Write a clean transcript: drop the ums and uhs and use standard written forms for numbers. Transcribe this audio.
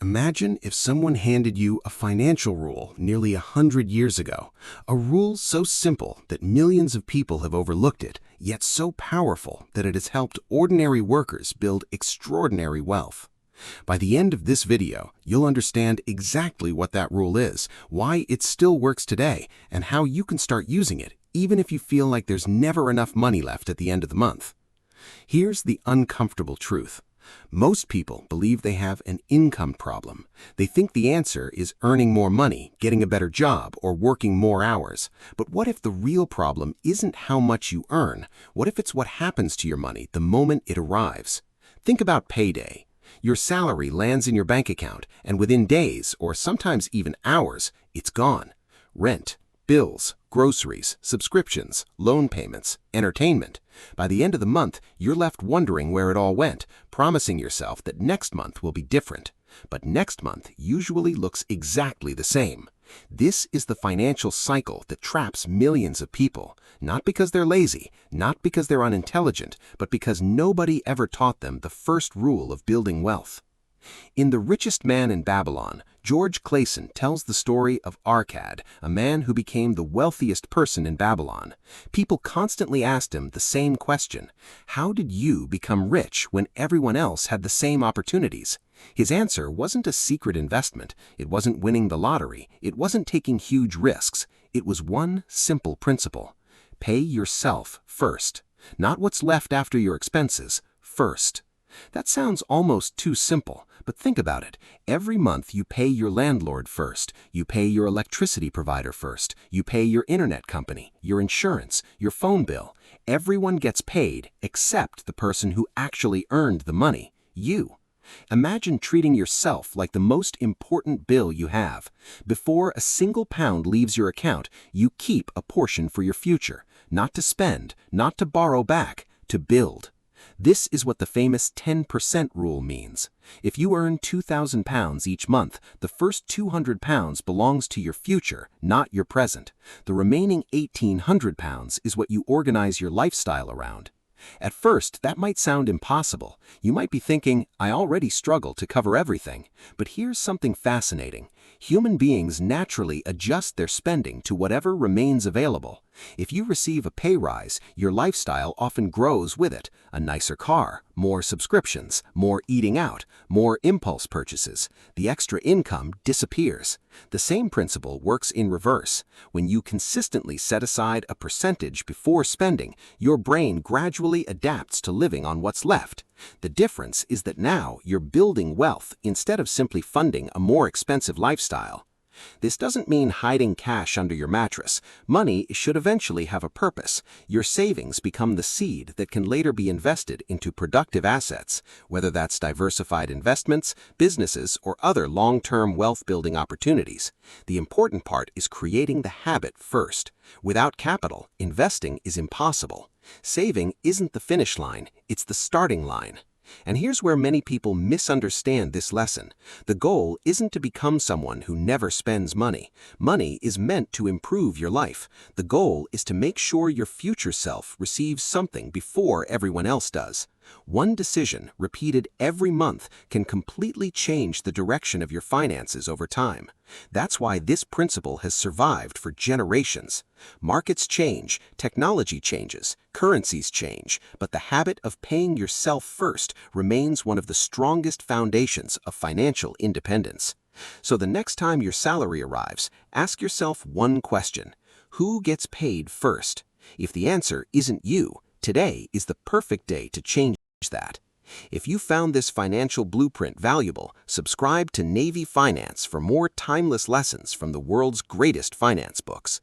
Imagine if someone handed you a financial rule nearly 100 years ago, a rule so simple that millions of people have overlooked it, yet so powerful that it has helped ordinary workers build extraordinary wealth. By the end of this video, you'll understand exactly what that rule is, why it still works today, and how you can start using it, even if you feel like there's never enough money left at the end of the month. Here's the uncomfortable truth. Most people believe they have an income problem. They think the answer is earning more money, getting a better job, or working more hours. But what if the real problem isn't how much you earn? What if it's what happens to your money the moment it arrives? Think about payday. Your salary lands in your bank account, and within days, or sometimes even hours, it's gone. Rent, bills, groceries, subscriptions, loan payments, entertainment. By the end of the month, you're left wondering where it all went, promising yourself that next month will be different. But next month usually looks exactly the same. This is the financial cycle that traps millions of people, not because they're lazy, not because they're unintelligent, but because nobody ever taught them the first rule of building wealth. In The Richest Man in Babylon, George Clason tells the story of Arcad, a man who became the wealthiest person in Babylon. People constantly asked him the same question: how did you become rich when everyone else had the same opportunities? His answer wasn't a secret investment, it wasn't winning the lottery, it wasn't taking huge risks. It was one simple principle: pay yourself first. Not what's left after your expenses, first. That sounds almost too simple, but think about it. Every month you pay your landlord first, you pay your electricity provider first, you pay your internet company, your insurance, your phone bill. Everyone gets paid except the person who actually earned the money, you. Imagine treating yourself like the most important bill you have. Before a single pound leaves your account, you keep a portion for your future, not to spend, not to borrow back, to build. This is what the famous 10% rule means. If you earn £2,000 each month, the first £200 belongs to your future, not your present. The remaining £1,800 is what you organize your lifestyle around. At first, that might sound impossible. You might be thinking, I already struggle to cover everything. But here's something fascinating. Human beings naturally adjust their spending to whatever remains available. If you receive a pay rise, your lifestyle often grows with it. A nicer car, more subscriptions, more eating out, more impulse purchases. The extra income disappears. The same principle works in reverse. When you consistently set aside a percentage before spending, your brain gradually adapts to living on what's left. The difference is that now you're building wealth instead of simply funding a more expensive lifestyle. This doesn't mean hiding cash under your mattress. Money should eventually have a purpose. Your savings become the seed that can later be invested into productive assets, whether that's diversified investments, businesses, or other long-term wealth-building opportunities. The important part is creating the habit first. Without capital, investing is impossible. Saving isn't the finish line, it's the starting line. And here's where many people misunderstand this lesson. The goal isn't to become someone who never spends money. Money is meant to improve your life. The goal is to make sure your future self receives something before everyone else does. One decision, repeated every month, can completely change the direction of your finances over time. That's why this principle has survived for generations. Markets change, technology changes, currencies change, but the habit of paying yourself first remains one of the strongest foundations of financial independence. So the next time your salary arrives, ask yourself one question: who gets paid first? If the answer isn't you, today is the perfect day to change that. If you found this financial blueprint valuable, subscribe to Navy Finance for more timeless lessons from the world's greatest finance books.